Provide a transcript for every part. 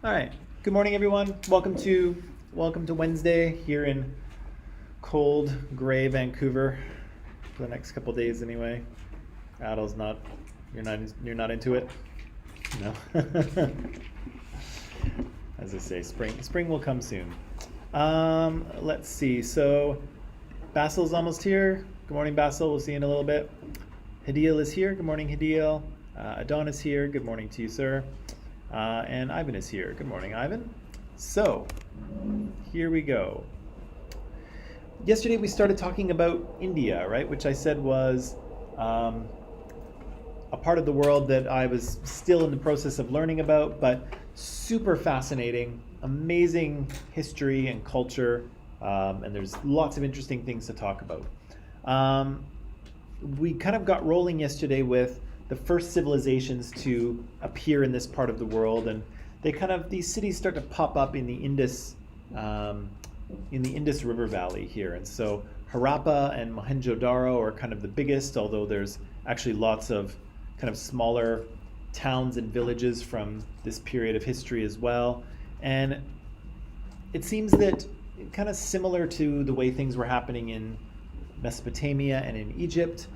All right. Good morning, everyone. Welcome to Wednesday here in cold, gray Vancouver for the next couple days, anyway. Adul's not. You're not into it. No. As I say, spring will come soon. Let's see. So, Basil's almost here. Good morning, Basil. We'll see you in a little bit. Hadil is here. Good morning, Hadil. Adon is here. Good morning to you, sir. And Ivan is here. Good morning, Ivan. So, here we go. Yesterday we started talking about India, right? Which I said was a part of the world that I was still in the process of learning about, but super fascinating, amazing history and culture, and there's lots of interesting things to talk about. We kind of got rolling yesterday with the first civilizations to appear in this part of the world, and these cities start to pop up in the Indus River Valley here. And so Harappa and Mohenjo-daro are kind of the biggest, although there's actually lots of kind of smaller towns and villages from this period of history as well. And it seems that kind of similar to the way things were happening in Mesopotamia and in Egypt,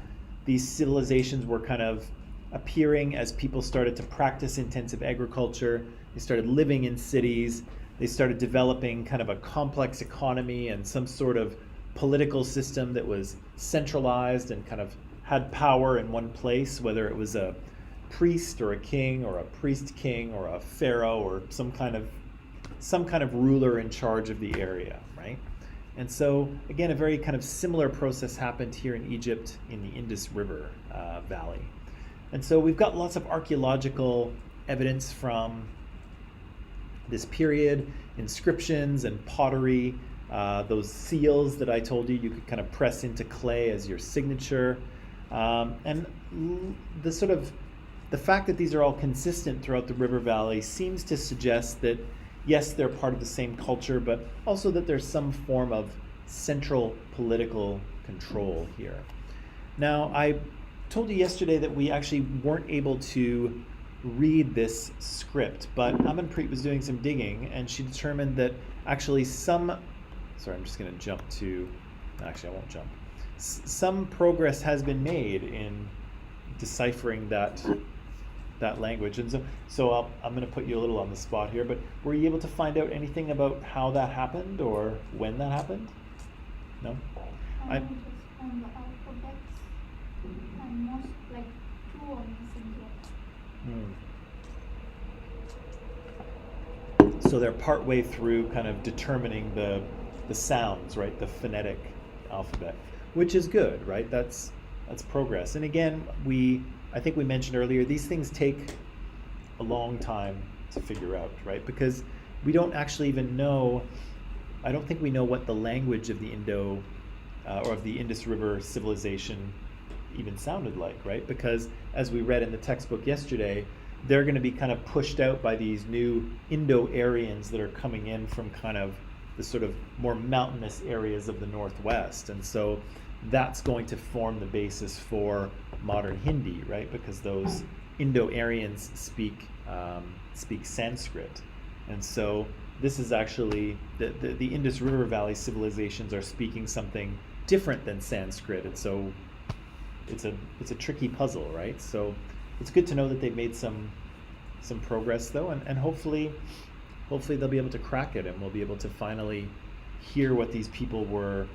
these civilizations were kind of appearing as people started to practice intensive agriculture. They started living in cities. They started developing kind of a complex economy and some sort of political system that was centralized and kind of had power in one place, whether it was a priest or a king or a priest king or a pharaoh or some kind of ruler in charge of the area, right? And so, again, a very kind of similar process happened here in Egypt in the Indus River Valley. And so we've got lots of archaeological evidence from this period, inscriptions and pottery, those seals that I told you could kind of press into clay as your signature. And the fact that these are all consistent throughout the river valley seems to suggest that, yes, they're part of the same culture, but also that there's some form of central political control here. Now, I told you yesterday that we actually weren't able to read this script, but Amanpreet was doing some digging and she determined that actually I'm just going to jump to, actually I won't jump. Some progress has been made in deciphering that language. And so I'm going to put you a little on the spot here, but were you able to find out anything about how that happened or when that happened? No? I just on the alphabets and most like two are missing yet. So they're partway through kind of determining the sounds, right? The phonetic alphabet, which is good, right? That's progress. And again, I think we mentioned earlier, these things take a long time to figure out, right? Because we don't actually even know, I don't think we know what the language of the or of the Indus River civilization even sounded like, right? Because as we read in the textbook yesterday, they're going to be kind of pushed out by these new Indo-Aryans that are coming in from kind of the sort of more mountainous areas of the Northwest. And so that's going to form the basis for modern Hindi, right? Because those Indo-Aryans speak Sanskrit. And so this is actually, the Indus River Valley civilizations are speaking something different than Sanskrit. And so it's a tricky puzzle, right? So it's good to know that they've made some progress though, and hopefully they'll be able to crack it and we'll be able to finally hear what these people were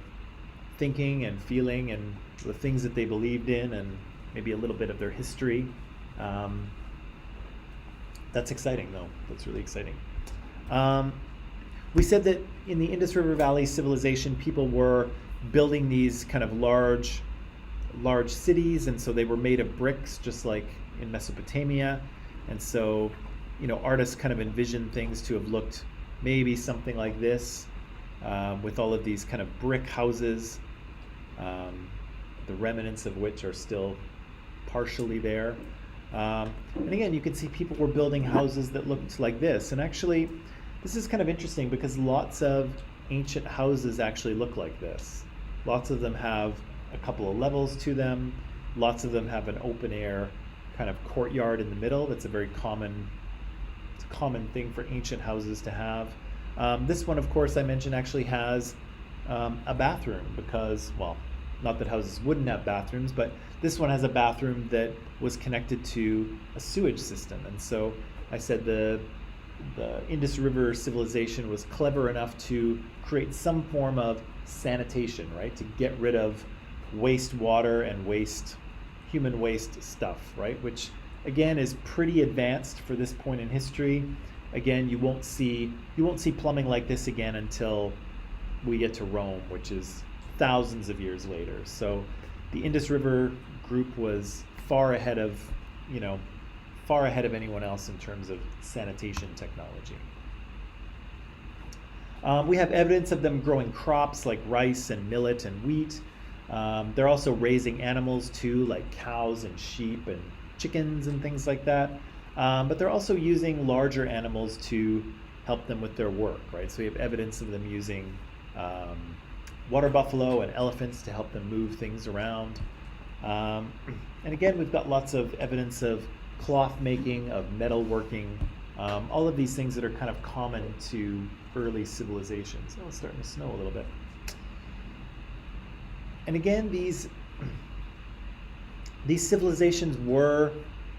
thinking and feeling and the things that they believed in and maybe a little bit of their history. That's exciting though. That's really exciting. We said that in the Indus River Valley civilization, people were building these kind of large cities, and so they were made of bricks, just like in Mesopotamia. And so, artists kind of envisioned things to have looked maybe something like this, with all of these kind of brick houses, the remnants of which are still partially there. And again, you can see people were building houses that looked like this. And actually, this is kind of interesting because lots of ancient houses actually look like this. Lots of them have a couple of levels to them. Lots of them have an open air kind of courtyard in the middle. That's a very common It's a common thing for ancient houses to have. This one, of course, I mentioned actually has a bathroom because, well, not that houses wouldn't have bathrooms, but this one has a bathroom that was connected to a sewage system. And so I said the Indus River civilization was clever enough to create some form of sanitation, right? To get rid of wastewater and human waste stuff, right? Which again is pretty advanced for this point in history. Again, you won't see plumbing like this again until we get to Rome, which is thousands of years later. So the Indus River group was far ahead of anyone else in terms of sanitation technology. We have evidence of them growing crops like rice and millet and wheat. They're also raising animals too, like cows and sheep and chickens and things like that. But they're also using larger animals to help them with their work, right? So we have evidence of them using water buffalo and elephants to help them move things around. And again, we've got lots of evidence of cloth making, of metal working, all of these things that are kind of common to early civilizations. Oh, it's starting to snow a little bit. And again, these civilizations were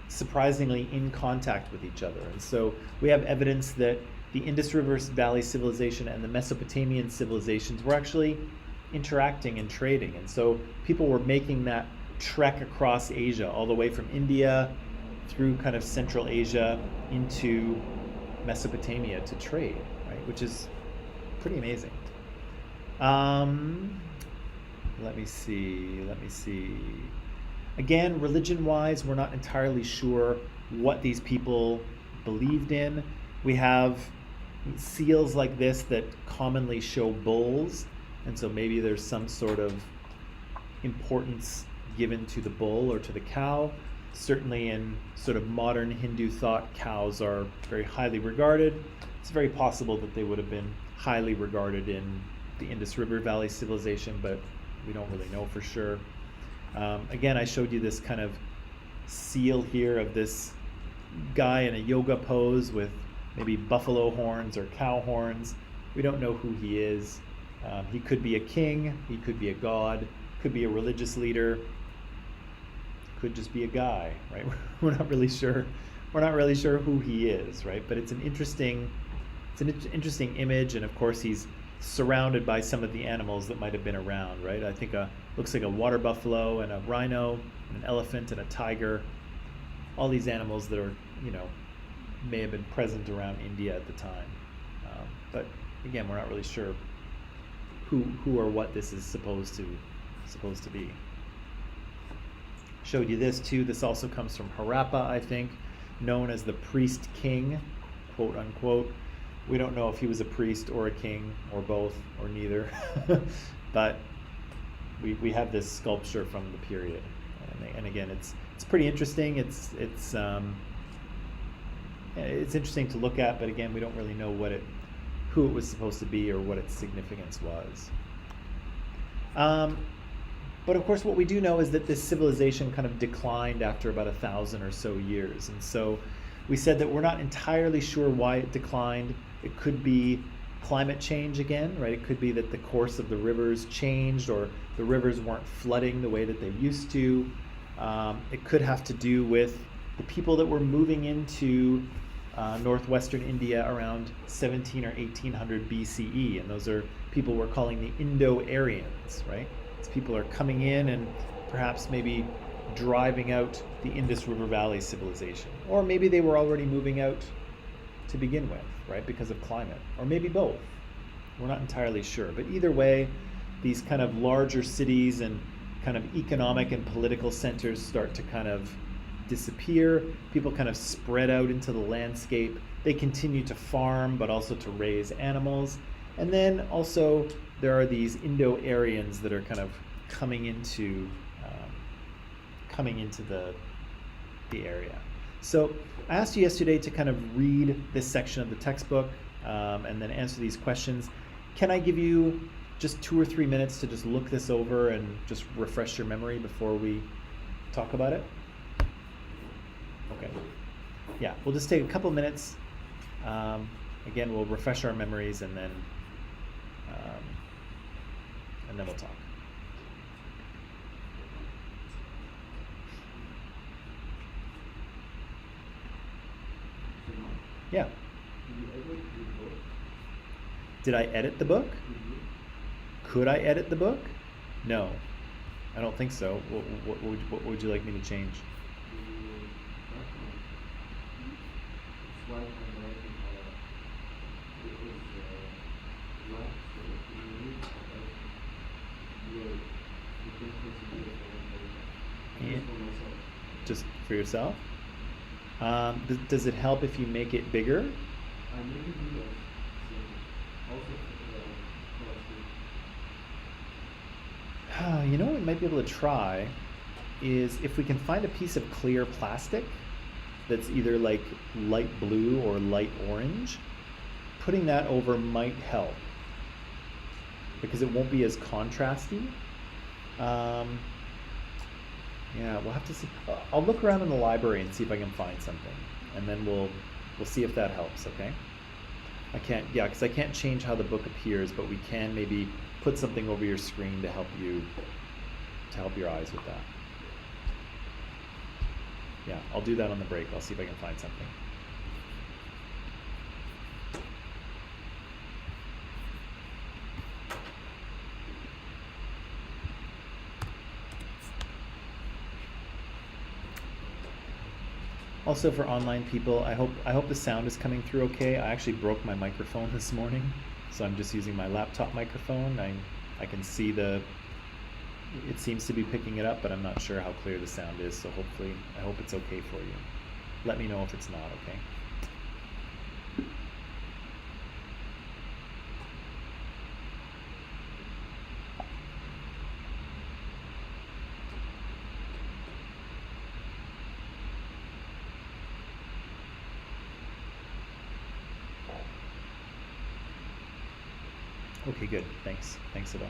surprisingly in contact with each other. And so we have evidence that the Indus River Valley civilization and the Mesopotamian civilizations were actually interacting and trading. And so people were making that trek across Asia, all the way from India through kind of Central Asia into Mesopotamia to trade, right? Which is pretty amazing. Let me see. Again, religion-wise, we're not entirely sure what these people believed in. We have seals like this that commonly show bulls, and so maybe there's some sort of importance given to the bull or to the cow. Certainly in sort of modern Hindu thought, cows are very highly regarded. It's very possible that they would have been highly regarded in the Indus River Valley civilization, but we don't really know for sure. Again, I showed you this kind of seal here of this guy in a yoga pose with maybe buffalo horns or cow horns. We don't know who he is. He could be a king, he could be a god, could be a religious leader, could just be a guy, right? We're not really sure. We're not really sure who he is, right? But it's an interesting image, and of course he's surrounded by some of the animals that might have been around, right? I think looks like a water buffalo and a rhino and an elephant and a tiger. All these animals that are, may have been present around India at the time. But again, we're not really sure who or what this is supposed to be. Showed you this too. This also comes from Harappa, I think, known as the priest king, quote unquote. We don't know if he was a priest or a king or both or neither, but we have this sculpture from the period, and again, it's pretty interesting. It's interesting to look at, but again, we don't really know who it was supposed to be or what its significance was. But of course, what we do know is that this civilization kind of declined after about 1,000 or so years, and so we said that we're not entirely sure why it declined. It could be climate change again, right? It could be that the course of the rivers changed, or the rivers weren't flooding the way that they used to. It could have to do with the people that were moving into northwestern India around 17 or 1800 BCE, and those are people we're calling the Indo-Aryans, right? These people are coming in and perhaps maybe driving out the Indus River Valley civilization, or maybe they were already moving out to begin with, right, because of climate, or maybe both. We're not entirely sure, but either way, these kind of larger cities and kind of economic and political centers start to kind of disappear. People kind of spread out into the landscape. They continue to farm, but also to raise animals. And then also there are these Indo-Aryans that are kind of coming into the area. So I asked you yesterday to kind of read this section of the textbook and then answer these questions. Can I give you just 2 or 3 minutes to just look this over and just refresh your memory before we talk about it? Okay. Yeah, we'll just take a couple minutes Again, we'll refresh our memories and then we'll talk. Yeah. Did I edit the book? Could I edit the book? No, I don't think so. What would you like me to change? Yeah. Just for yourself? Does it help if you make it bigger? You know what we might be able to try is if we can find a piece of clear plastic that's either like light blue or light orange, putting that over might help because it won't be as contrasty. Yeah, we'll have to see. I'll look around in the library and see if I can find something, and then we'll see if that helps. Okay. I can't, yeah, because I can't change how the book appears, but we can maybe put something over your screen to help your eyes with that. Yeah, I'll do that on the break. I'll see if I can find something. Also for online people, I hope the sound is coming through okay. I actually broke my microphone this morning, so I'm just using my laptop microphone. I can see it seems to be picking it up, but I'm not sure how clear the sound is, so hopefully, I hope it's okay for you. Let me know if it's not, okay? Okay, good. Thanks. Thanks, Adon.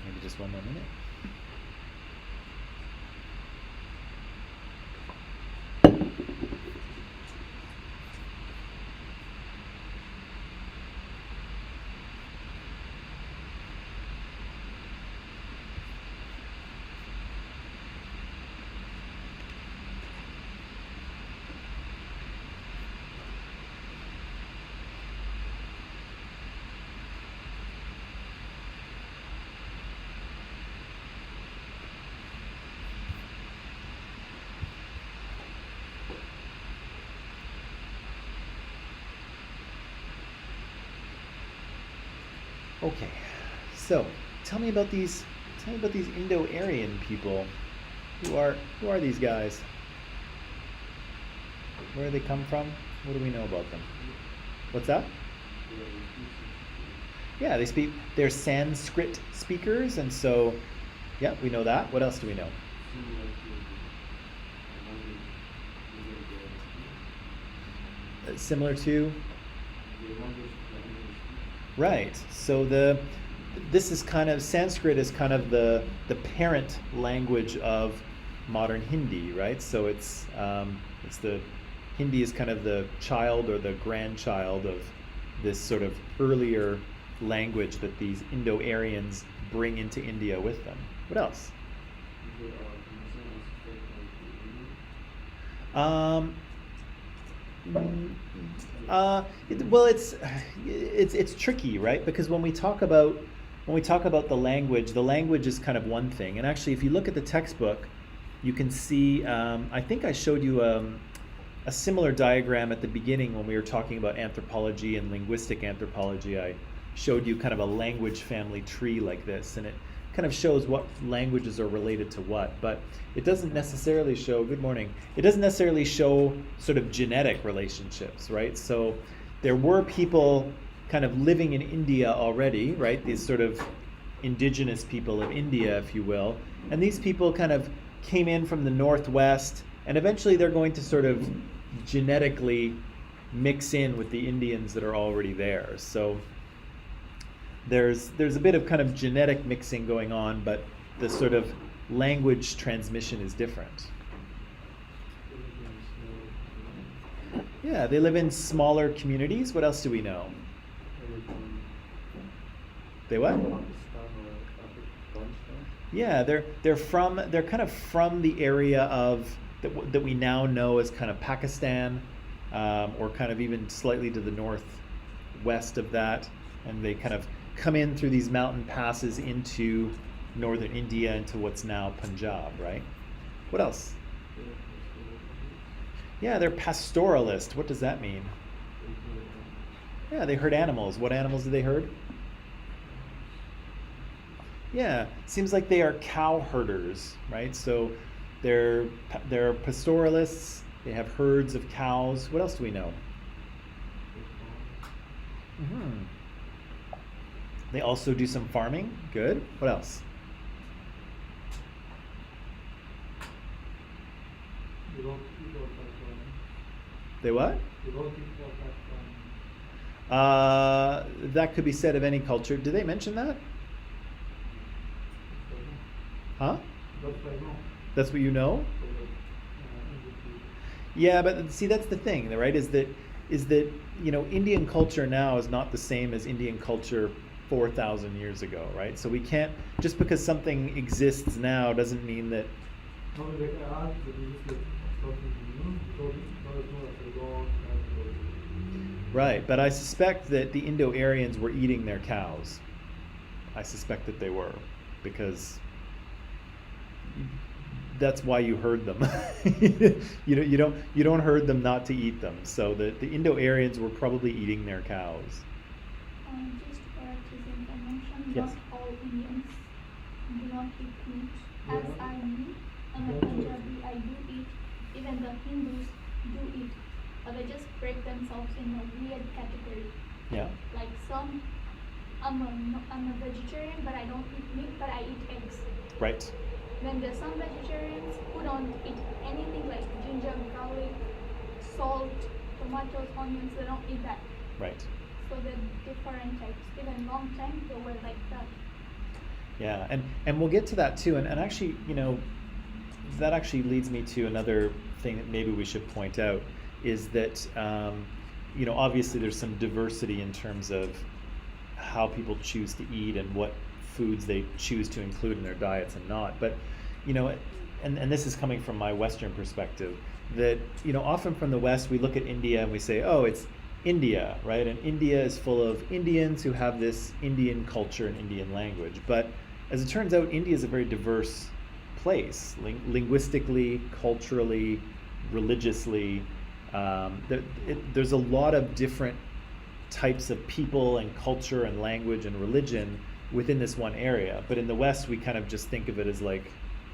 Maybe just one more minute. Okay, so tell me about these. Tell me about these Indo-Aryan people. Who are these guys? Where do they come from? What do we know about them? What's that? Yeah, they speak. They're Sanskrit speakers, and so yeah, we know that. What else do we know? Similar to right. So this is kind of Sanskrit is kind of the parent language of modern Hindi, right? So it's the Hindi is kind of the child or the grandchild of this sort of earlier language that these Indo-Aryans bring into India with them. What else? Um, well, it's tricky, right? Because when we talk about the language is kind of one thing. And actually, if you look at the textbook, you can see. I think I showed you a similar diagram at the beginning when we were talking about anthropology and linguistic anthropology. I showed you kind of a language family tree like this, and it kind of shows what languages are related to what, but it doesn't necessarily show, good morning, it doesn't necessarily show sort of genetic relationships, right? So there were people kind of living in India already, right? These sort of indigenous people of India, if you will, and these people kind of came in from the northwest, and eventually they're going to sort of genetically mix in with the Indians that are already there. So there's a bit of kind of genetic mixing going on, but the sort of language transmission is different. Yeah, they live in smaller communities. What else do we know? They what? Yeah, they're kind of from the area of that we now know as kind of Pakistan, or kind of even slightly to the northwest of that, and they kind of come in through these mountain passes into northern India, into what's now Punjab, right? What else? Yeah, they're pastoralist. What does that mean? Yeah, they herd animals. What animals do they herd? Yeah, seems like they are cow herders, right? So they're pastoralists. They have herds of cows. What else do we know? Hmm. They also do some farming. Good. What else? They what? That could be said of any culture. Did they mention that? Huh? That's what you know? Yeah, but see, that's the thing, right? Is that Indian culture now is not the same as Indian culture 4,000 years ago, right? So we can't, just because something exists now doesn't mean that. Right, but I suspect that the Indo-Aryans were eating their cows. I suspect that they were, because that's why you herd them. you don't herd them not to eat them. So the Indo-Aryans were probably eating their cows. Just for his information, Yes. not all Indians do not eat meat. As I do, I'm a Punjabi, I do eat. Even the Hindus do eat. But they just break themselves in a weird category. Yeah. Like some, I'm a vegetarian, but I don't eat meat, but I eat eggs. Right. Then there's some vegetarians who don't eat anything like ginger, garlic, salt, tomatoes, onions. They don't eat that. Right. So they're different types. Even long time they were like that. Yeah, and we'll get to that too. And actually, that actually leads me to another thing that maybe we should point out is that, obviously there's some diversity in terms of how people choose to eat and what foods they choose to include in their diets and not. But, and this is coming from my Western perspective, that, often from the West we look at India and we say, oh, it's India, right? And India is full of Indians who have this Indian culture and Indian language. But as it turns out, India is a very diverse place, linguistically, culturally, religiously. There's a lot of different types of people and culture and language and religion within this one area. But in the West, we kind of just think of it as like,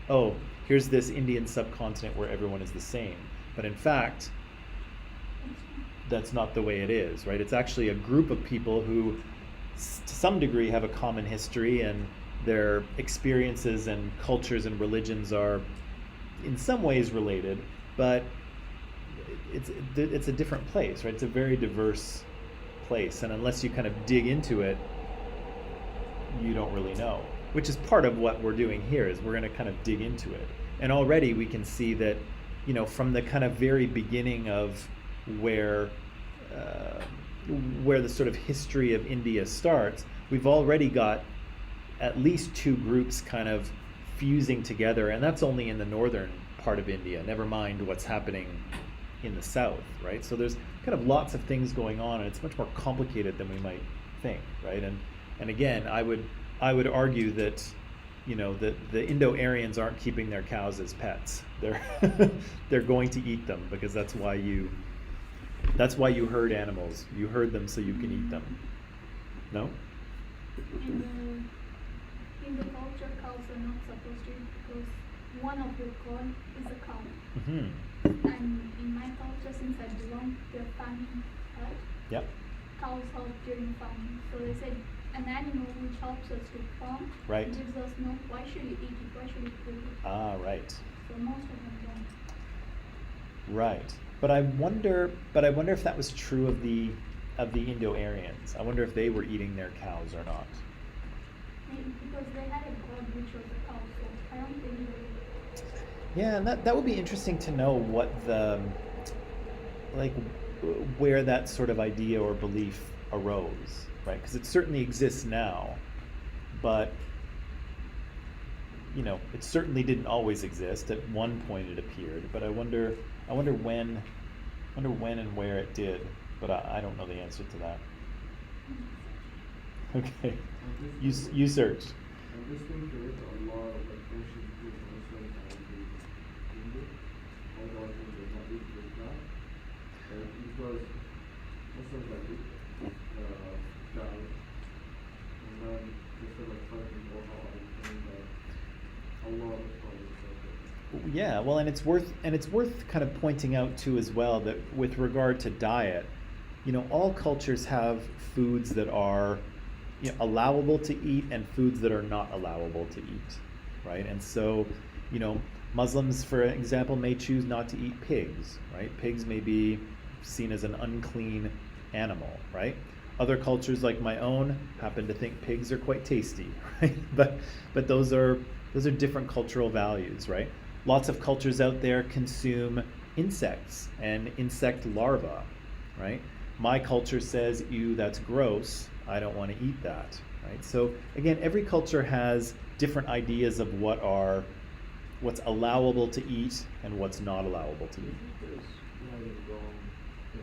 oh, here's this Indian subcontinent where everyone is the same. But in fact, that's not the way it is, right? It's actually a group of people who, to some degree, have a common history, and their experiences and cultures and religions are in some ways related, but it's a different place, right? It's a very diverse place, and unless you kind of dig into it, you don't really know, which is part of what we're doing here. Is we're going to kind of dig into it, and already we can see that, you know, from the kind of very beginning of where the sort of history of India starts, we've already got at least two groups kind of fusing together, and that's only in the northern part of India, never mind what's happening in the south, right? So there's kind of lots of things going on, and it's much more complicated than we might think, right? And again, I would argue that, you know, that the Indo-Aryans aren't keeping their cows as pets. They're they're going to eat them, because that's why you herd animals. You herd them so you can eat them. No? In the culture, cows are not supposed to eat because one of your god is a cow. Mm-hmm. And in my culture, since I belong to a farming hut, Yep. cows help during farming. So they said an animal which helps us to farm, Right. gives us milk. Why should we eat it? Why should we kill it? Ah, right. So most of them don't. Right. But I wonder if that was true of the Indo-Aryans. I wonder if they were eating their cows or not. Maybe because they had a god which was a cow, so I don't think they would. Yeah, and that would be interesting to know what where that sort of idea or belief arose, right? Because it certainly exists now, but, you know, it certainly didn't always exist. At one point it appeared, but I wonder when and where it did, but I don't know the answer to that. Okay, you searched. I'm just think there is a lot of like friendship groups also in India. Although I think they're not big with that. Because most of like die, and then just like fighting more how I think that a lot of problems out there. Yeah, well, and it's worth kind of pointing out too as well that with regard to diet, you know, all cultures have foods that are, you know, allowable to eat and foods that are not allowable to eat, right? And so, you know, Muslims, for example, may choose not to eat pigs, right? Pigs may be seen as an unclean animal, right? Other cultures like my own happen to think pigs are quite tasty, right? But those are different cultural values, right? Lots of cultures out there consume insects and insect larvae, right? My culture says, ew, that's gross. I don't want to eat that, right? So again, every culture has different ideas of what's allowable to eat and what's not allowable to eat. There's right and wrong in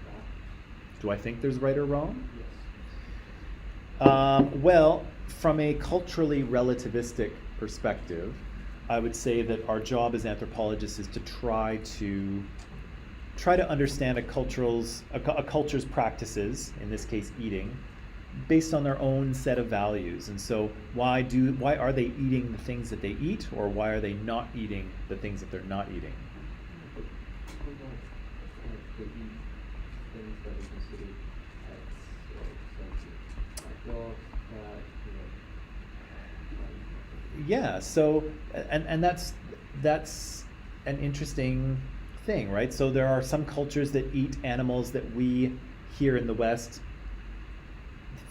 that. Do I think there's right or wrong? Yes. Well, from a culturally relativistic perspective, I would say that our job as anthropologists is to try to understand a culture's practices, in this case eating, based on their own set of values. And so why are they eating the things that they eat, or why are they not eating the things that they're not eating? But people don't like to eat things that are considered pets or something like dogs, cat, Yeah, so and that's an interesting thing, right? So there are some cultures that eat animals that we here in the West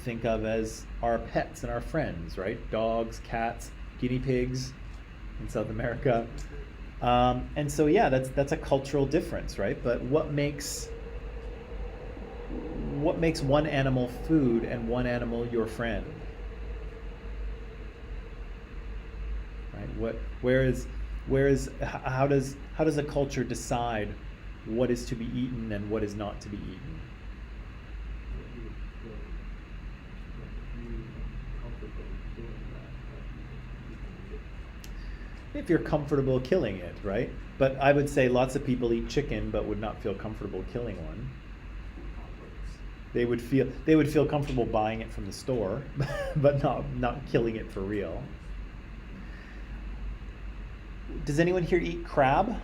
think of as our pets and our friends, right? Dogs, cats, guinea pigs in South America. And so yeah, that's a cultural difference, right? But what makes one animal food and one animal your friend? Right? How does a culture decide what is to be eaten and what is not to be eaten? If you're comfortable killing it, right? But I would say lots of people eat chicken but would not feel comfortable killing one. They would feel comfortable buying it from the store, but not killing it for real. Does anyone here eat crab?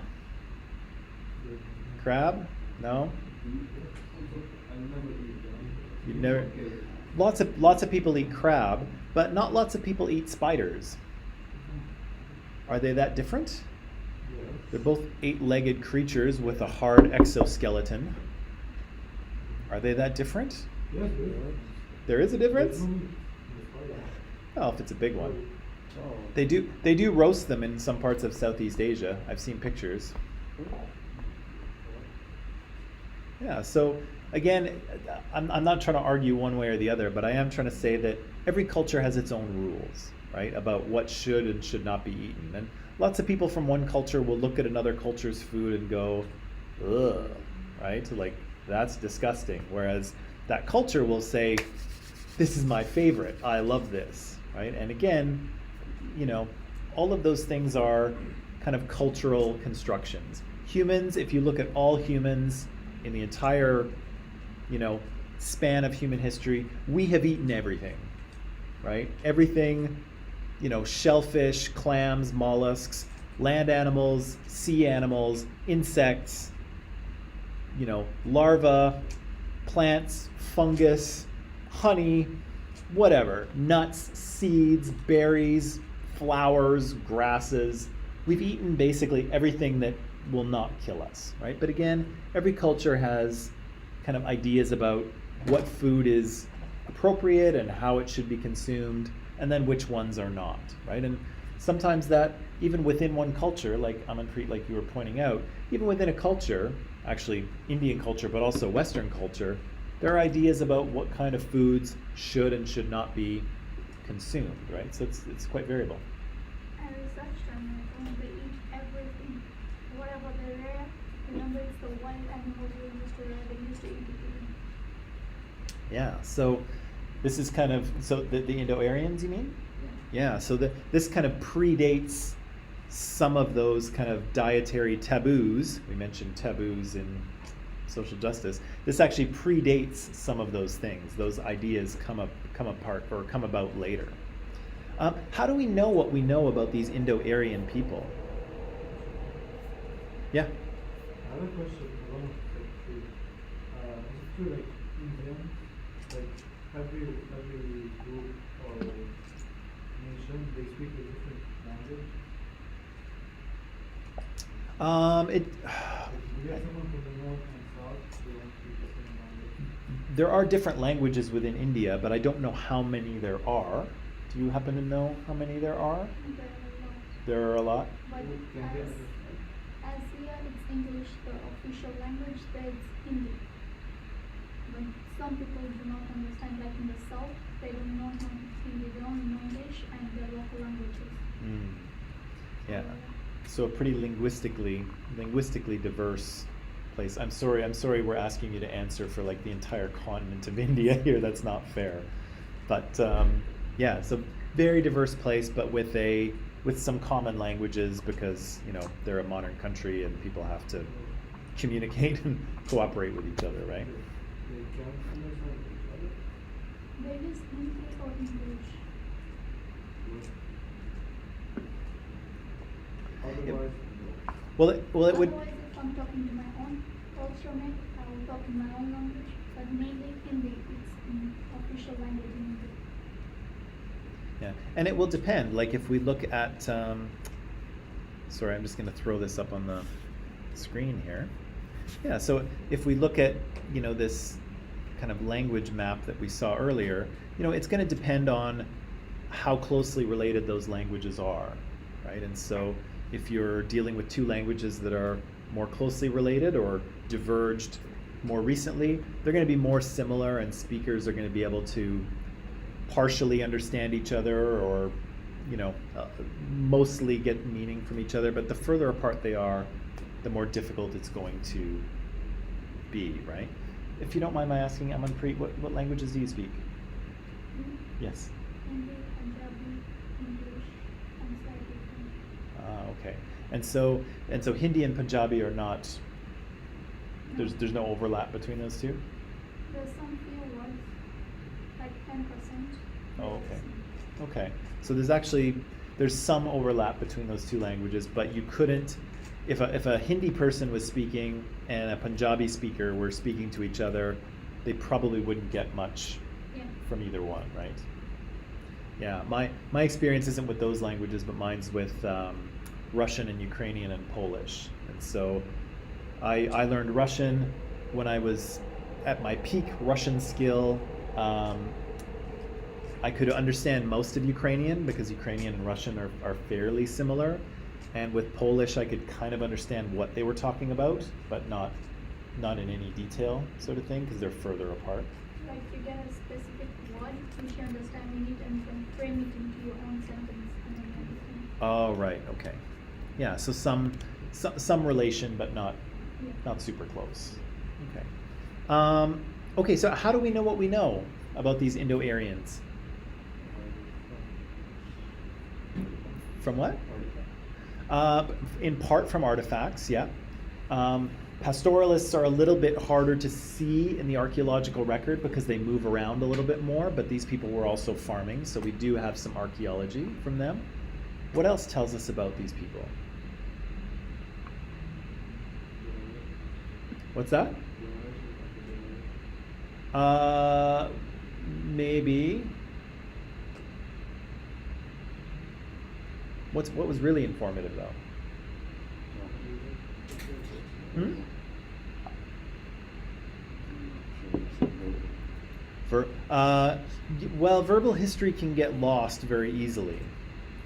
Crab? No? You've never. Lots of people eat crab, but not lots of people eat spiders. Are they that different? They're both 8-legged creatures with a hard exoskeleton. Are they that different? Yes, There is a difference? Oh, if it's a big one. Oh. They do roast them in some parts of Southeast Asia. I've seen pictures. Yeah, so again, I'm not trying to argue one way or the other, but I am trying to say that every culture has its own rules, right, about what should and should not be eaten. And lots of people from one culture will look at another culture's food and go, ugh, right? Like, that's disgusting. Whereas that culture will say, this is my favorite. I love this, right? And again, you know, all of those things are kind of cultural constructions. Humans, if you look at all humans in the entire, you know, span of human history, we have eaten everything, right? Everything, you know, shellfish, clams, mollusks, land animals, sea animals, insects, you know, larvae, plants, fungus, honey, whatever, nuts, seeds, berries, flowers, grasses. We've eaten basically everything that will not kill us, right? But again, every culture has kind of ideas about what food is appropriate and how it should be consumed, and then which ones are not, right? And sometimes that, even within one culture, like Amanpreet, like you were pointing out, even within a culture, actually Indian culture, but also Western culture, there are ideas about what kind of foods should and should not be consumed, right? So it's quite variable. I researched on it, they eat everything. Whatever they rear, remember it's the wild animals they used to rear, they used to eat it. Yeah, so this is kind of, so the Indo-Aryans, you mean? Yeah, so this kind of predates some of those kind of dietary taboos. We mentioned taboos in social justice. This actually predates some of those things. Those ideas come apart or come about later. How do we know what we know about these Indo-Aryan people? Yeah. I have a question along like food. Is it true like Indians, like every group or nation, they speak a different language? It. Like, we have someone from the north and south, they don't speak the same language. There are different languages within India, but I don't know how many there are. Do you happen to know how many there are? There are a lot. But Can they as understand? here it's English, the official language, there it's Hindi. But some people do not understand, like in the south, they don't know Hindi, they only know English and their local languages. Yeah. So a pretty linguistically diverse place. I'm sorry we're asking you to answer for like the entire continent of India here. That's not fair. But yeah, so very diverse place, but with some common languages because, you know, they're a modern country and people have to communicate and cooperate with each other, right? They can understand each other? They use Hindi or English. Otherwise, Well, it would. Otherwise, if I'm talking to my own culture mate, I will talk in my own language. But mainly Hindi, it's official language in India. Yeah, and it will depend. Like if we look at, sorry, I'm just going to throw this up on the screen here. Yeah, so if we look at, you know, this kind of language map that we saw earlier, you know, it's going to depend on how closely related those languages are, right? And so if you're dealing with two languages that are more closely related or diverged more recently, they're going to be more similar and speakers are going to be able to partially understand each other or, you know, mostly get meaning from each other. But the further apart they are, the more difficult it's going to be, right? If you don't mind my asking, Amanpreet, what languages do you speak? Yes. Hindi, Punjabi, English, and Sanitation. Okay. And so Hindi and Punjabi are not. There's no overlap between those two. There's some few accent. Oh, okay. Okay. So there's some overlap between those two languages, but you couldn't, if a Hindi person was speaking and a Punjabi speaker were speaking to each other, they probably wouldn't get much Yeah. from either one, right? Yeah, my experience isn't with those languages, but mine's with Russian and Ukrainian and Polish. And so I learned Russian when I was at my peak Russian skill. I could understand most of Ukrainian because Ukrainian and Russian are fairly similar. And with Polish, I could kind of understand what they were talking about, but not in any detail sort of thing because they're further apart. Like you get a specific word which you understand in it and you can frame it into your own sentence and then everything. Oh, right. Okay. Yeah. So some relation, but not super close. Okay. Okay. So how do we know what we know about these Indo-Aryans? From what? In part from artifacts. Yeah. Pastoralists are a little bit harder to see in the archaeological record because they move around a little bit more, but these people were also farming, so we do have some archaeology from them. What else tells us about these people? What's that? Maybe. What was really informative though? Hmm? Well, verbal history can get lost very easily,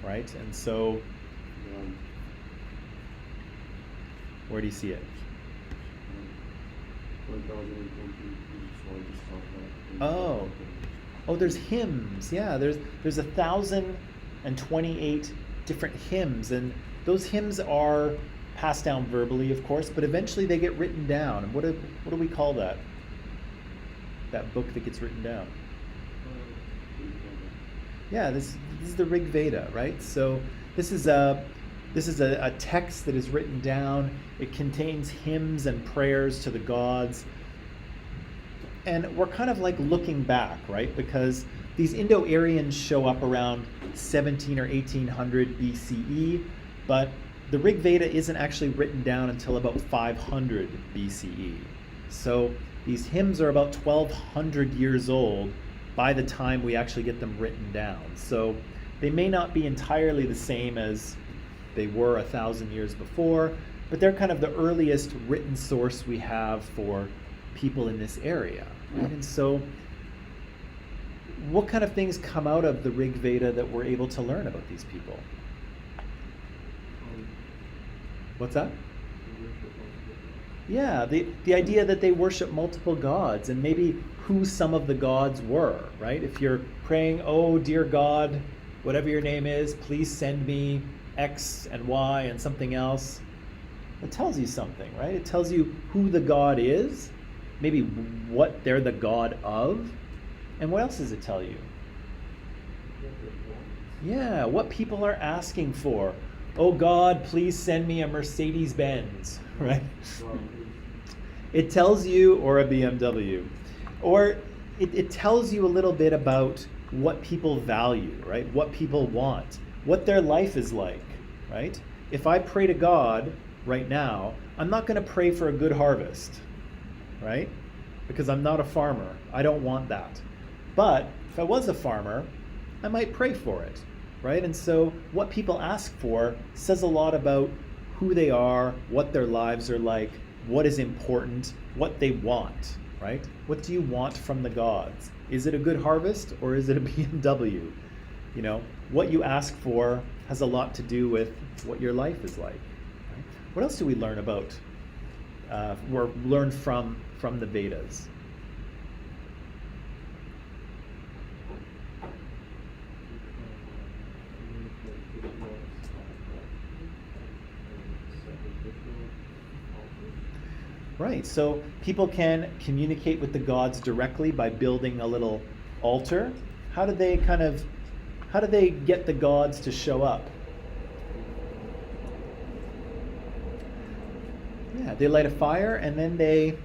right? And so, where do you see it? Oh, there's hymns. Yeah, there's 1,028 different hymns, and those hymns are passed down verbally, of course, but eventually they get written down. And what do we call that? That book that gets written down? Yeah, this is the Rigveda, right? So this is a text that is written down. It contains hymns and prayers to the gods. And we're kind of like looking back, right? Because these Indo-Aryans show up around 17 or 1800 BCE, but the Rigveda isn't actually written down until about 500 BCE. So these hymns are about 1,200 years old by the time we actually get them written down. So they may not be entirely the same as they were 1,000 years before, but they're kind of the earliest written source we have for people in this area. Right? And so what kind of things come out of the Rigveda that we're able to learn about these people? What's that? Yeah, the idea that they worship multiple gods and maybe who some of the gods were, right? If you're praying, oh, dear God, whatever your name is, please send me X and Y and something else. It tells you something, right? It tells you who the god is, maybe what they're the god of, and what else does it tell you? Yeah, what people are asking for. Oh God, please send me a Mercedes-Benz, right? It tells you, or a BMW, or it tells you a little bit about what people value, right? What people want, what their life is like, right? If I pray to God right now, I'm not going to pray for a good harvest, right? Because I'm not a farmer. I don't want that. But if I was a farmer, I might pray for it, right? And so what people ask for says a lot about who they are, what their lives are like, what is important, what they want, right? What do you want from the gods? Is it a good harvest or is it a BMW? You know, what you ask for has a lot to do with what your life is like. Right? What else do we learn about, or learn from the Vedas? Right, so people can communicate with the gods directly by building a little altar. How do they get the gods to show up? Yeah, they light a fire and then they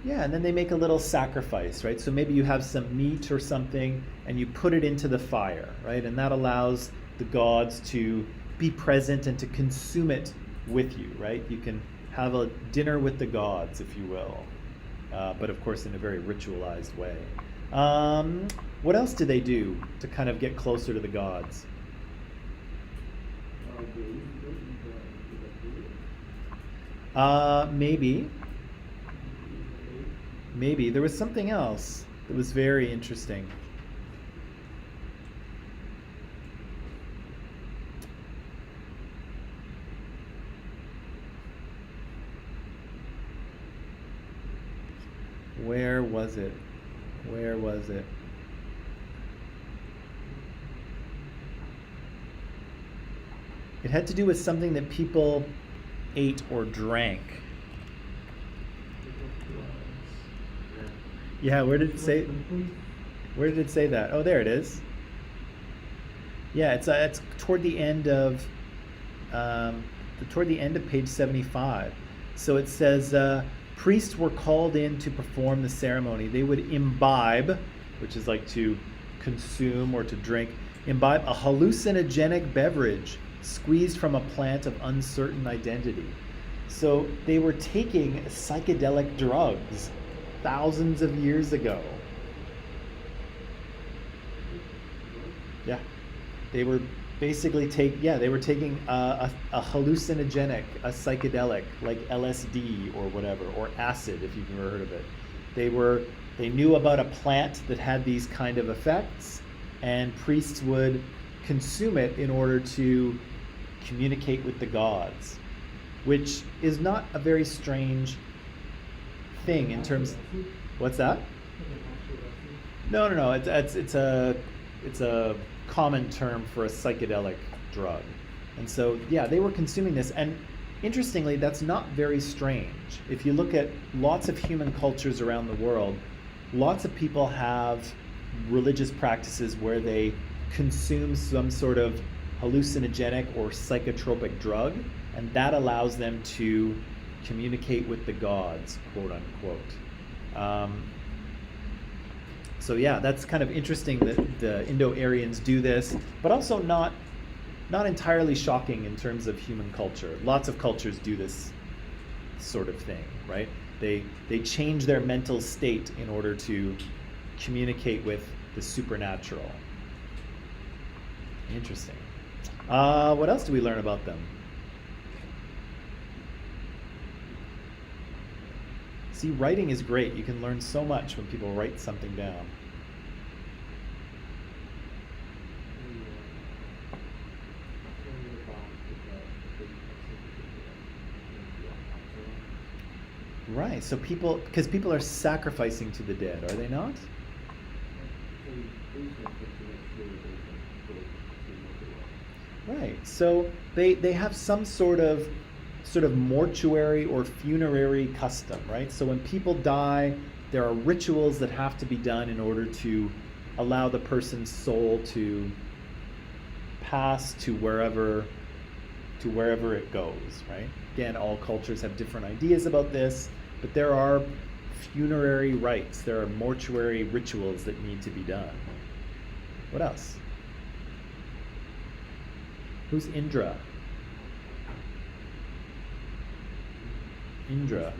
Yeah, and then they make a little sacrifice, right? So maybe you have some meat or something and you put it into the fire, right? And that allows the gods to be present and to consume it with you, right? You can have a dinner with the gods, if you will, but of course in a very ritualized way. What else do they do to kind of get closer to the gods? They used to go into the Maybe. Maybe. There was something else that was very interesting. Where was it? Where was it? It had to do with something that people ate or drank. Yeah, where did it say? Where did it say that? Oh, there it is. Yeah, it's toward the end of page 75. So it says priests were called in to perform the ceremony. They would imbibe, which is like to consume or to drink, imbibe a hallucinogenic beverage squeezed from a plant of uncertain identity. So they were taking psychedelic drugs thousands of years ago. Yeah, they were basically taking a hallucinogenic, a psychedelic like LSD or whatever, or acid if you've never heard of it. They knew about a plant that had these kind of effects, and priests would consume it in order to communicate with the gods, which is not a very strange thing in terms. What's that? No. It's a common term for a psychedelic drug, and so yeah, they were consuming this. And interestingly, that's not very strange. If you look at lots of human cultures around the world, lots of people have religious practices where they consume some sort of hallucinogenic or psychotropic drug, and that allows them to communicate with the gods, quote unquote. So yeah, that's kind of interesting that the Indo-Aryans do this, but also not entirely shocking in terms of human culture. Lots of cultures do this sort of thing, right? They change their mental state in order to communicate with the supernatural. Interesting. What else do we learn about them? See, writing is great. You can learn so much when people write something down. Right, so because people are sacrificing to the dead, are they not? Right, so they have some sort of mortuary or funerary custom, right? So when people die, there are rituals that have to be done in order to allow the person's soul to pass to wherever it goes, right? Again, all cultures have different ideas about this, but there are funerary rites, there are mortuary rituals that need to be done. What else? Who's Indra? Indra.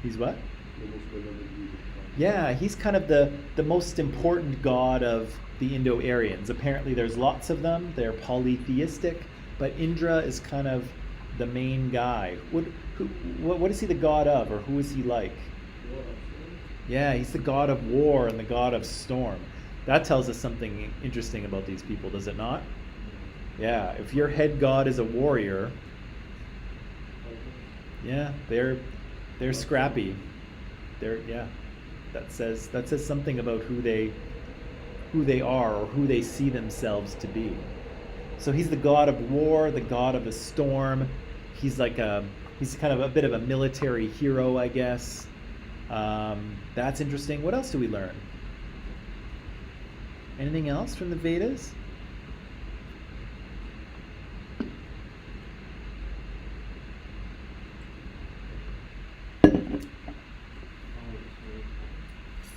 He's what? Yeah, he's kind of the most important god of the Indo-Aryans. Apparently there's lots of them. They're polytheistic, but Indra is kind of the main guy. What is he the god of, or who is he like? Yeah, he's the god of war and the god of storm. That tells us something interesting about these people, does it not? Yeah, if your head god is a warrior, yeah, they're scrappy. That says something about who they are or who they see themselves to be. So he's the god of war, the god of the storm. He's kind of a bit of a military hero, I guess. That's interesting. What else do we learn? Anything else from the Vedas?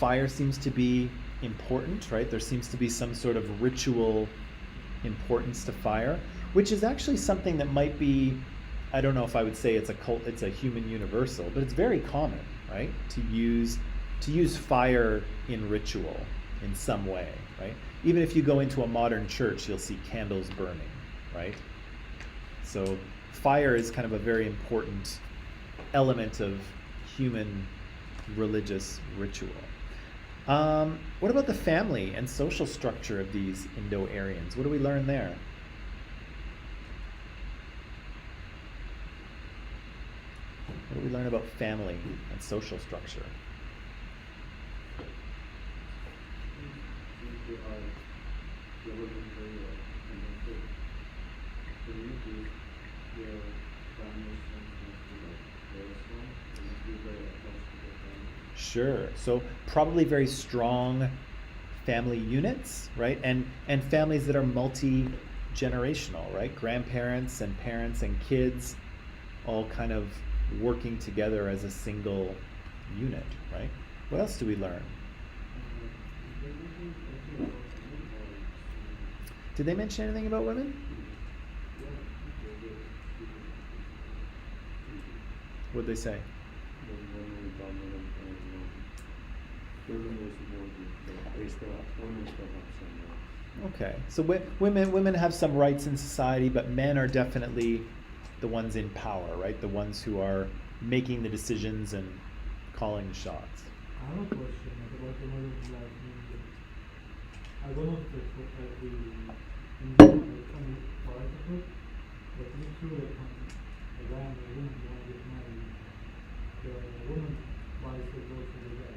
fire seems to be important, right? There seems to be some sort of ritual importance to fire, which is actually something that might be, I don't know if I would say it's a human universal, but it's very common, right? To use fire in ritual in some way, right? Even if you go into a modern church, you'll see candles burning, right? So fire is kind of a very important element of human religious ritual. What about the family and social structure of these Indo-Aryans? What do we learn there? What do we learn about family and social structure? Sure. So probably very strong family units, right? And families that are multi-generational, right? Grandparents and parents and kids all kind of working together as a single unit, right? What else do we learn? Did they mention anything about women? What'd they say? Okay, so women have some rights in society, but men are definitely the ones in power, right? The ones who are making the decisions and calling the shots. I have a question about the modern life. I don't know if it's like the Indian part of it, but it's true that when a guy and a woman want to get married, the woman buys the goat for the guy.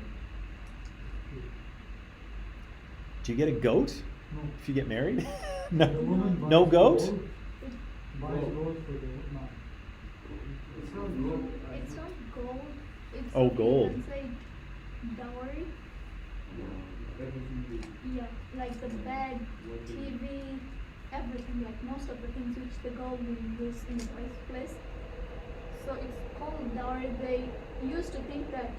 Do you get a goat No. if you get married? The No, woman no buys goat? Buys gold for the man. It's not gold. It's not gold. It's Oh, gold. You can say dowry. Everything Yeah, like the bed, TV, everything. Like most of the things which the girl will use in the first place. So it's called dowry. They used to think that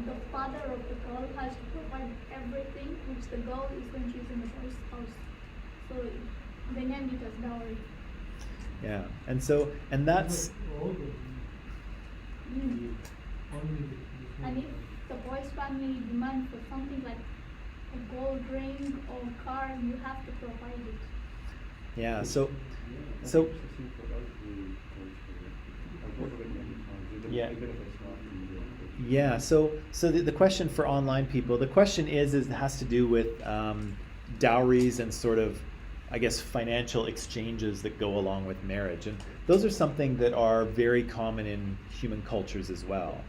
the father of the girl has to provide everything which the girl is going to use in the boy's house. So they named it as dowry. Yeah, and that's Gold Mm. only And if the boy's family demand for something like a gold ring or car, you have to provide it. yeah. So yeah. Yeah, so the question for online people, the question is it has to do with dowries and sort of, I guess, financial exchanges that go along with marriage. And those are something that are very common in human cultures as well.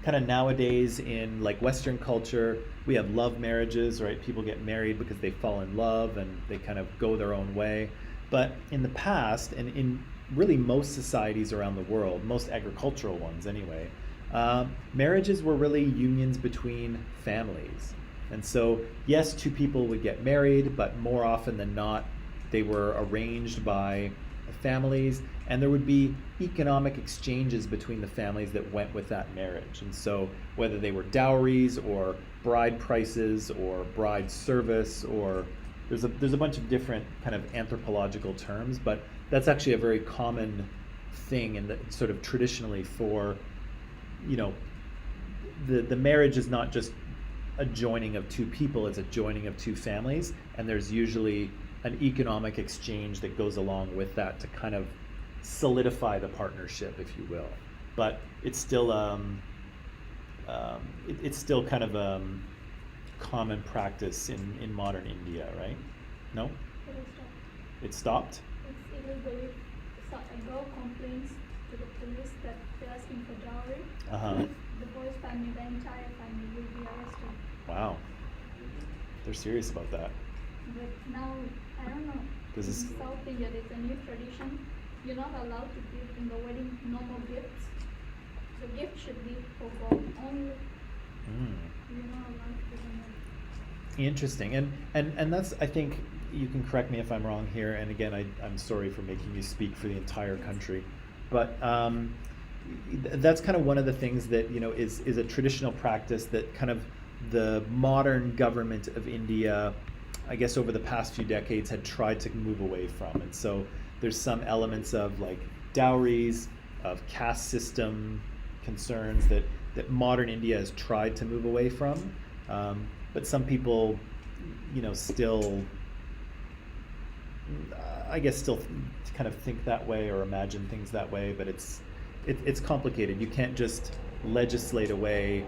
Kind of nowadays in like Western culture, we have love marriages, right? People get married because they fall in love and they kind of go their own way. But in the past, and in really most societies around the world, most agricultural ones anyway, marriages were really unions between families. And so, yes, two people would get married, but more often than not, they were arranged by the families, and there would be economic exchanges between the families that went with that marriage. And so, whether they were dowries or bride prices or bride service, or there's a bunch of different kind of anthropological terms, but that's actually a very common thing, and sort of traditionally for, you know, the marriage is not just a joining of two people, it's a joining of two families, and there's usually an economic exchange that goes along with that to kind of solidify the partnership, if you will. But it's still it's still kind of common practice in modern India, right? No? It is stop. It stopped? It's illegal if a girl complains to the police that they're asking for dowry. Uh-huh. The boy's family, the entire family will be arrested. Wow. They're serious about that. But now, I don't know, This is- in South India there's a new tradition. You're not allowed to give in the wedding no more gifts. The gift should be for God only. You're not allowed to give them more. Interesting. And that's, I think, you can correct me if I'm wrong here, and again, I'm sorry for making you speak for the entire country, but that's kind of one of the things that, you know, is a traditional practice that kind of the modern government of India, I guess over the past few decades, had tried to move away from. And so there's some elements of like dowries, of caste system concerns that modern India has tried to move away from. But some people, still, I guess, still kind of think that way or imagine things that way. But it's complicated. You can't just legislate away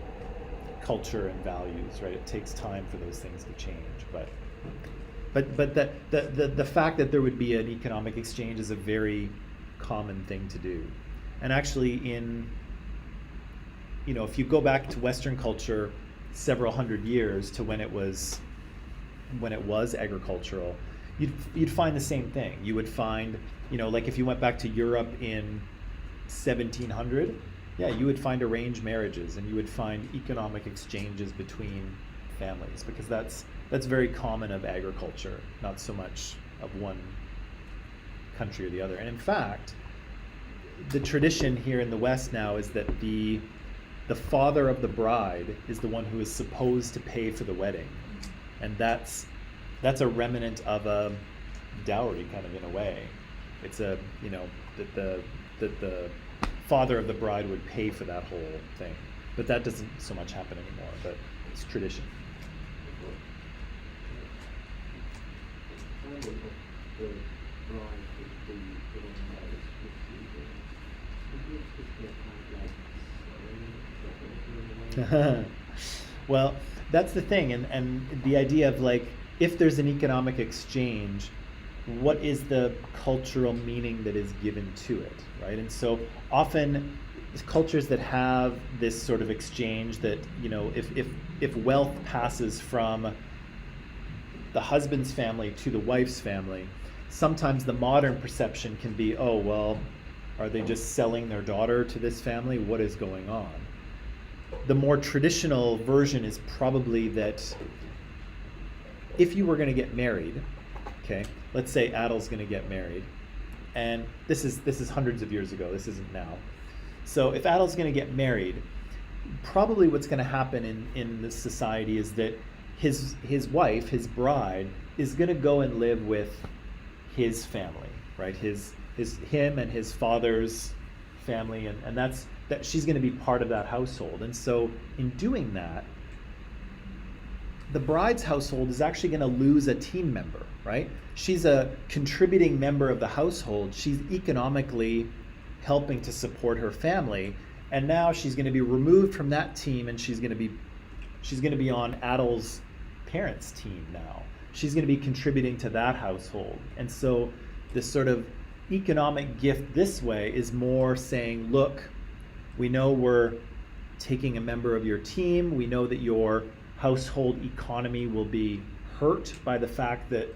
culture and values, right? It takes time for those things to change. But the fact that there would be an economic exchange is a very common thing to do. And actually if you go back to Western culture several hundred years to when it was agricultural, you'd find the same thing. You would find, like if you went back to Europe in 1700, yeah, you would find arranged marriages and you would find economic exchanges between families, because that's very common of agriculture, not so much of one country or the other. And in fact, the tradition here in the West now is that the father of the bride is the one who is supposed to pay for the wedding, and that's a remnant of a dowry, kind of, in a way. It's that the father of the bride would pay for that whole thing, but that doesn't so much happen anymore. But it's tradition. Well, that's the thing, and the idea of like, if there's an economic exchange, what is the cultural meaning that is given to it, right? And so often cultures that have this sort of exchange, that if wealth passes from the husband's family to the wife's family, sometimes the modern perception can be, oh, well, are they just selling their daughter to this family? What is going on? The more traditional version is probably that if you were going to get married, okay, let's say Adel's going to get married, and this is hundreds of years ago, this isn't now. So if Adel's going to get married, probably what's going to happen in this society is that his wife, his bride, is going to go and live with his family, right? Him and his father's family, and that she's going to be part of that household. And so in doing that, the bride's household is actually going to lose a team member, right? She's a contributing member of the household. She's economically helping to support her family, and now she's going to be removed from that team, and she's going to be on Adel's parents' team now. She's going to be contributing to that household. And so this sort of economic gift this way is more saying, look, we know we're taking a member of your team. We know that your household economy will be hurt by the fact that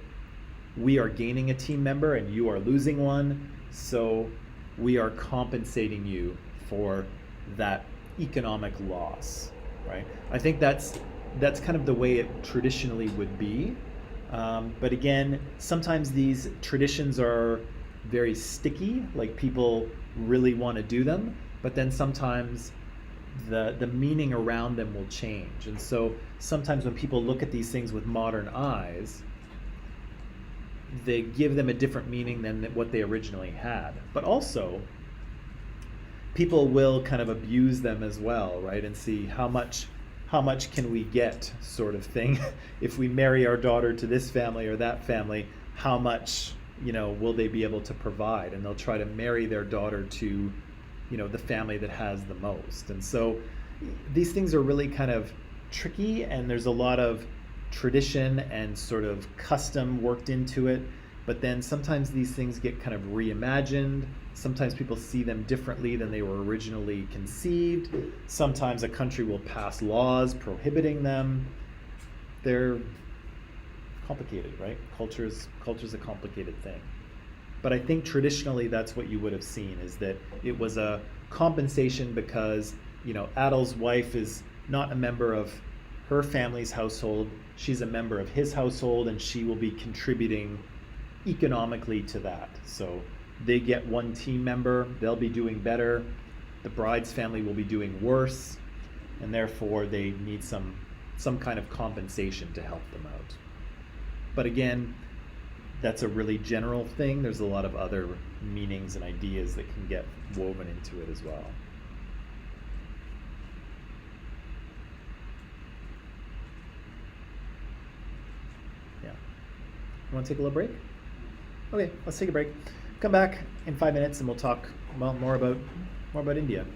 we are gaining a team member and you are losing one. So we are compensating you for that economic loss, right? I think that's kind of the way it traditionally would be. But again, sometimes these traditions are very sticky, like people really want to do them, but then sometimes the meaning around them will change. And so sometimes when people look at these things with modern eyes, they give them a different meaning than what they originally had. But also, people will kind of abuse them as well, right? And see how much can we get, sort of thing. If we marry our daughter to this family or that family, how much will they be able to provide? And they'll try to marry their daughter to the family that has the most. And so these things are really kind of tricky, and there's a lot of tradition and sort of custom worked into it. But then sometimes these things get kind of reimagined. Sometimes people see them differently than they were originally conceived. Sometimes a country will pass laws prohibiting them. They're complicated, right? Culture's a complicated thing. But I think traditionally that's what you would have seen, is that it was a compensation because, Adel's wife is not a member of her family's household. She's a member of his household, and she will be contributing economically to that. So they get one team member, they'll be doing better. The bride's family will be doing worse, and therefore they need some some kind of compensation to help them out. But again, that's a really general thing. There's a lot of other meanings and ideas that can get woven into it as well. Yeah. You want to take a little break? Okay, let's take a break. Come back in 5 minutes and we'll talk more about India.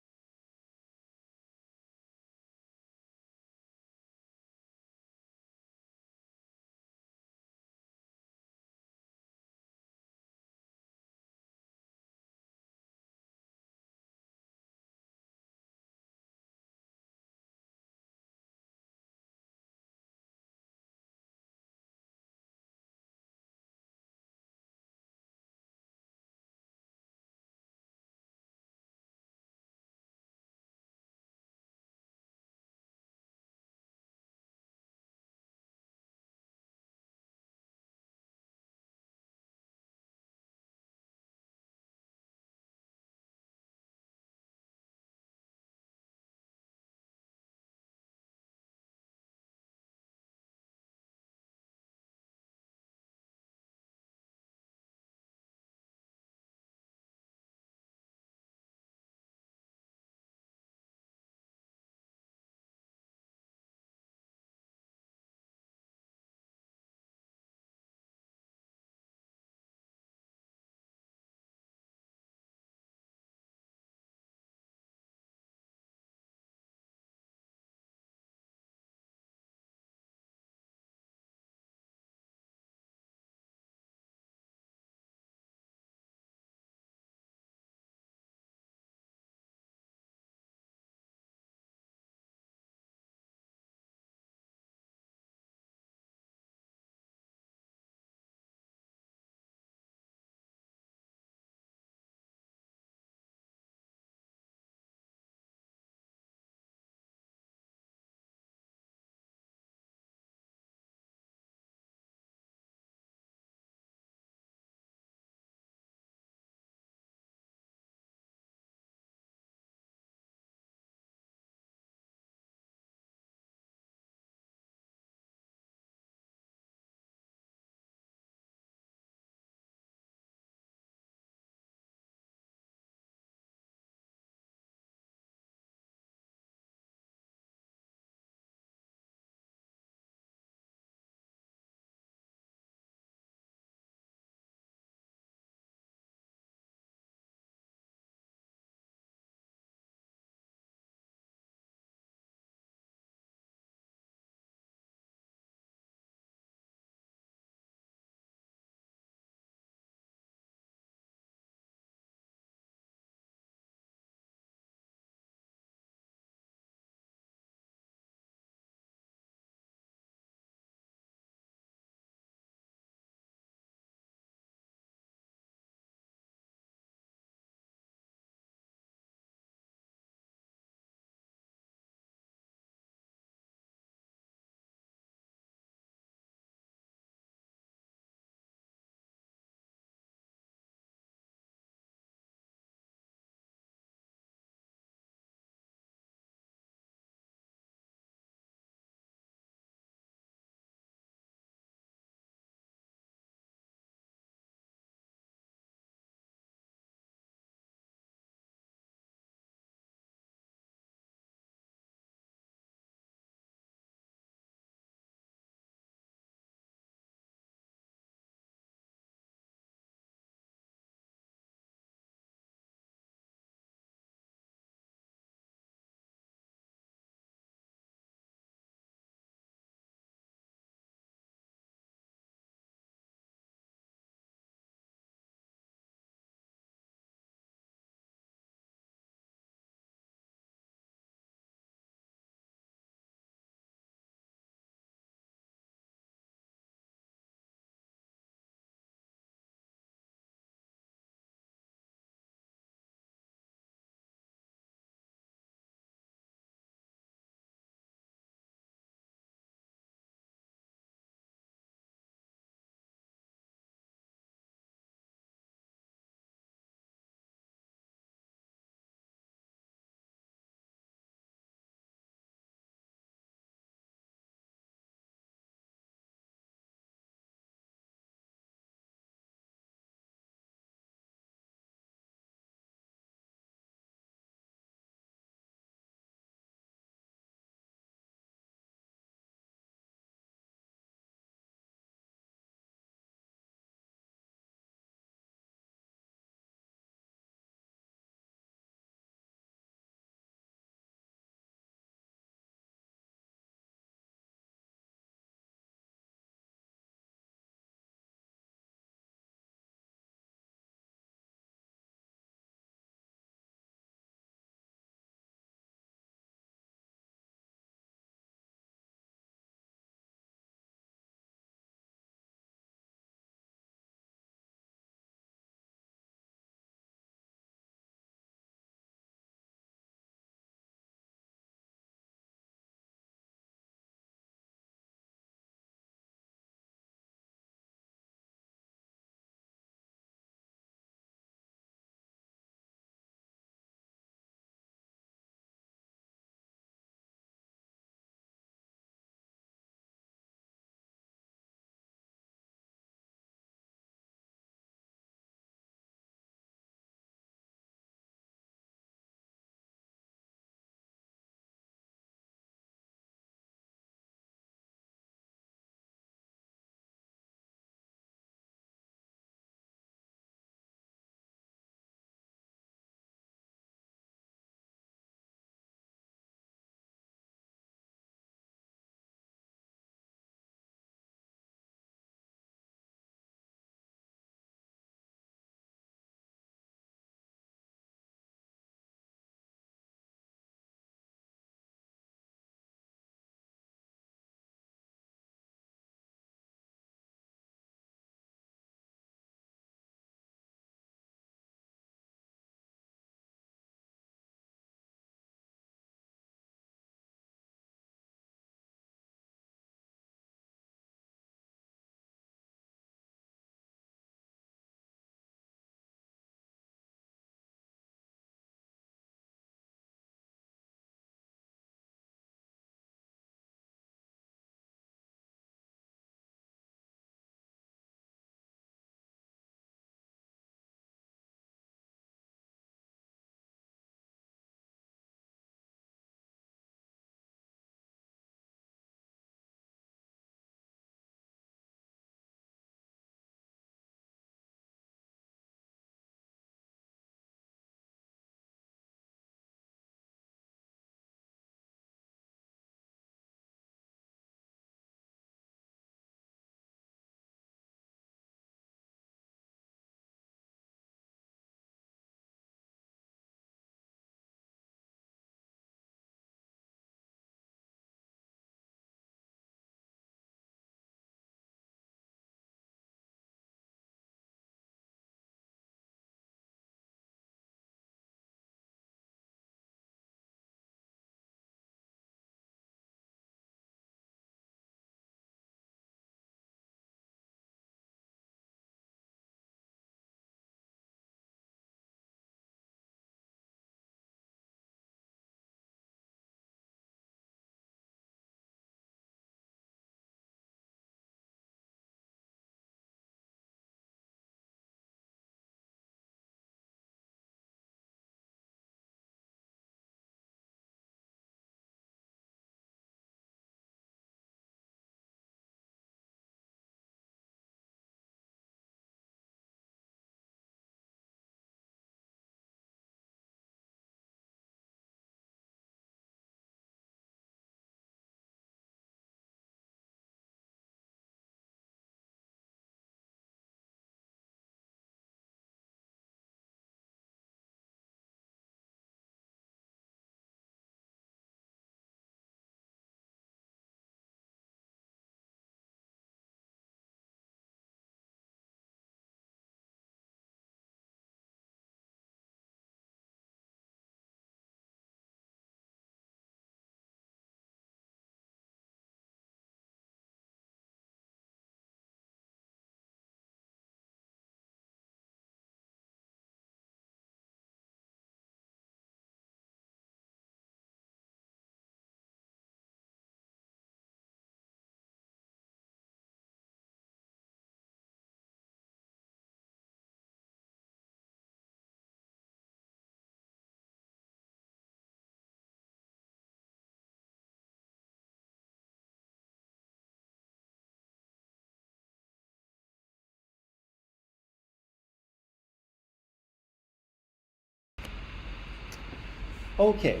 Okay,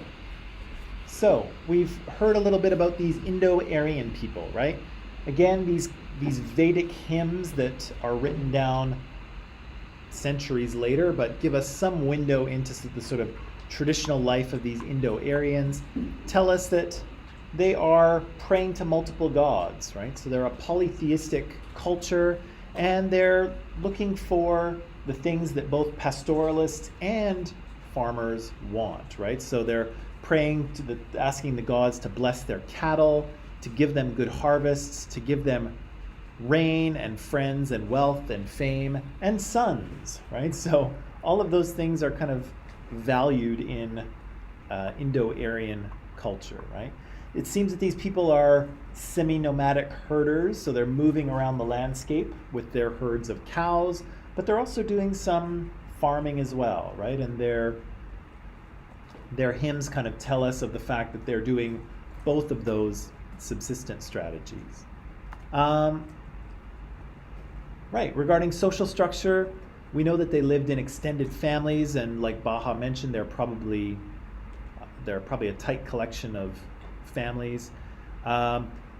so we've heard a little bit about these Indo-Aryan people, right? Again, these Vedic hymns that are written down centuries later, but give us some window into the sort of traditional life of these Indo-Aryans, tell us that they are praying to multiple gods, right? So they're a polytheistic culture, and they're looking for the things that both pastoralists and farmers want, right? So they're praying to asking the gods to bless their cattle, to give them good harvests, to give them rain and friends and wealth and fame and sons, right? So all of those things are kind of valued in Indo-Aryan culture, right? It seems that these people are semi-nomadic herders, so they're moving around the landscape with their herds of cows, but they're also doing some farming as well, right? And their hymns kind of tell us of the fact that they're doing both of those subsistence strategies. Right, regarding social structure, we know that they lived in extended families, and like Baha mentioned, they're probably a tight collection of families.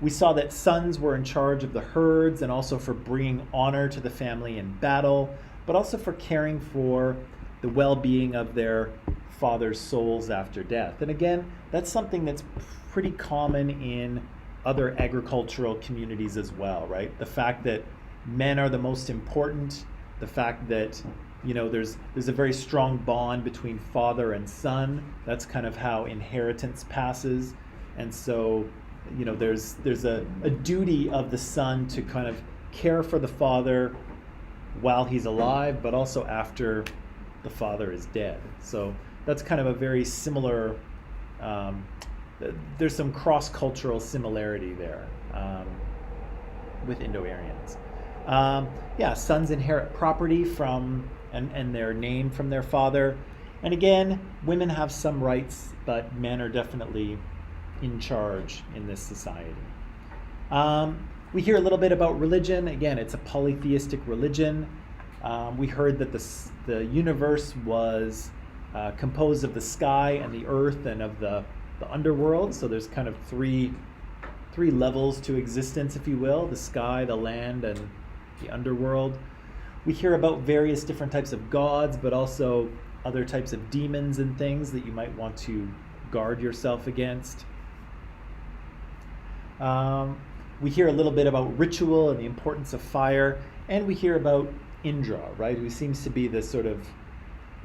We saw that sons were in charge of the herds and also for bringing honor to the family in battle, but also for caring for the well-being of their father's souls after death. And again, that's something that's pretty common in other agricultural communities as well, right? The fact that men are the most important, the fact that there's a very strong bond between father and son. That's kind of how inheritance passes. And so there's a duty of the son to kind of care for the father while he's alive, but also after the father is dead. So that's kind of a very similar, there's some cross-cultural similarity there with Indo-Aryans. Sons inherit property from and their name from their father. And again, women have some rights, but men are definitely in charge in this society. We hear a little bit about religion. Again, it's a polytheistic religion. We heard that the universe was composed of the sky and the earth and of the underworld. So there's kind of three levels to existence, if you will: the sky, the land, and the underworld. We hear about various different types of gods, but also other types of demons and things that you might want to guard yourself against. We hear a little bit about ritual and the importance of fire, and we hear about Indra, right, who seems to be the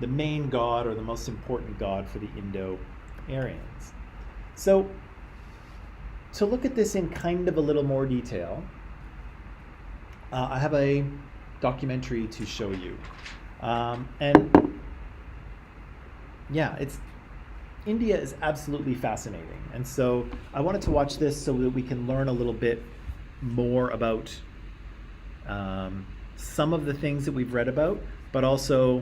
main god or the most important god for the Indo-Aryans. So to look at this in kind of a little more detail, I have a documentary to show you. India is absolutely fascinating. And so I wanted to watch this so that we can learn a little bit more about some of the things that we've read about, but also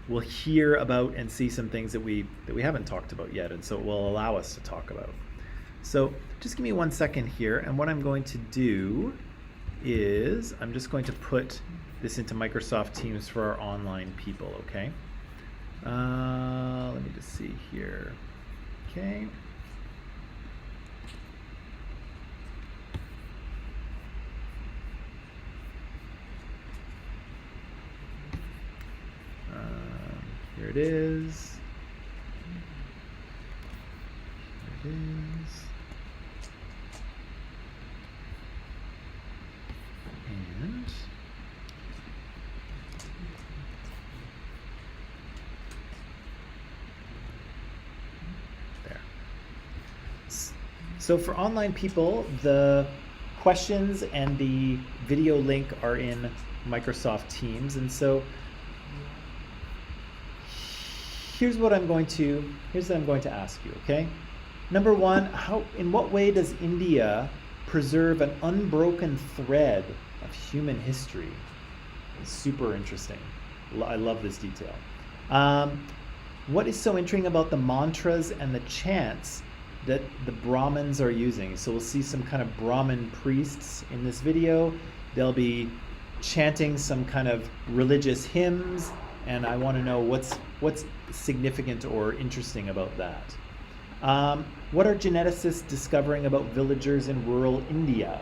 we'll hear about and see some things that we haven't talked about yet, and so it will allow us to talk about. So just give me 1 second here, and what I'm going to do is I'm just going to put this into Microsoft Teams for our online people, okay? Let me just see here. Okay. Here it is. Here it is. And there. So for online people, the questions and the video link are in Microsoft Teams, and so here's what I'm going to ask you, okay? Number one, in what way does India preserve an unbroken thread of human history? It's super interesting. I love this detail. What is so interesting about the mantras and the chants that the Brahmins are using? So we'll see some kind of Brahmin priests in this video. They'll be chanting some kind of religious hymns. and I want to know what's significant or interesting about that. What are geneticists discovering about villagers in rural India?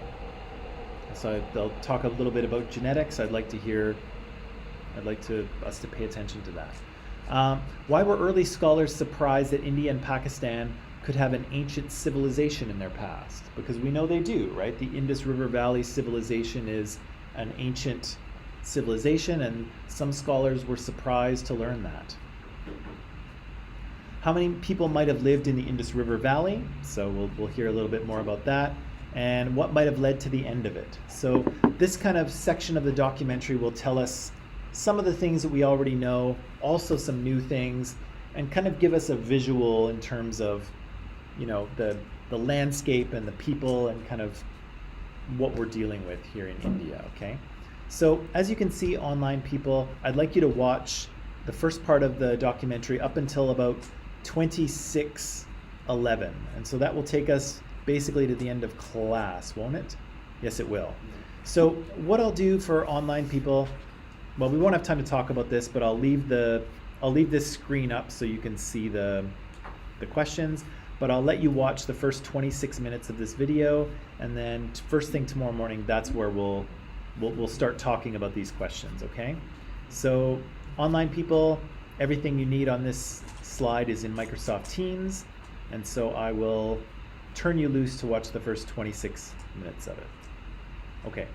So they'll talk a little bit about genetics. I'd like us to pay attention to that. Why were early scholars surprised that India and Pakistan could have an ancient civilization in their past? Because we know they do, right? The Indus River Valley civilization is an ancient civilization, and some scholars were surprised to learn that. How many people might have lived in the Indus River Valley? So we'll hear a little bit more about that. And what might have led to the end of it. So this kind of section of the documentary will tell us some of the things that we already know, also some new things, and kind of give us a visual in terms of, you know, the landscape and the people and kind of what we're dealing with here in India, okay? So as you can see, online people, I'd like you to watch the first part of the documentary up until about 26:11. And so that will take us basically to the end of class, won't it? Yes, it will. So what I'll do for online people, well, we won't have time to talk about this, but I'll leave this screen up so you can see the questions, but I'll let you watch the first 26 minutes of this video, and then first thing tomorrow morning, that's where we'll start talking about these questions, okay? So online people, everything you need on this slide is in Microsoft Teams, and so I will turn you loose to watch the first 26 minutes of it. Okay.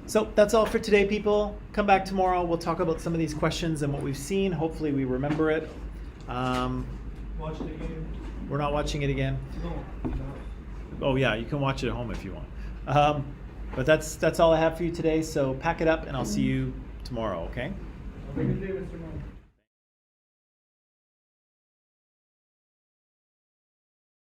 So that's all for today, people. Come back tomorrow. We'll talk about some of these questions and what we've seen. Hopefully we remember it. Watch the game. We're not watching it again. No. Oh yeah, you can watch it at home if you want. But that's all I have for you today. So pack it up, and I'll see you tomorrow. Okay? Have a good day, Mr. Mom.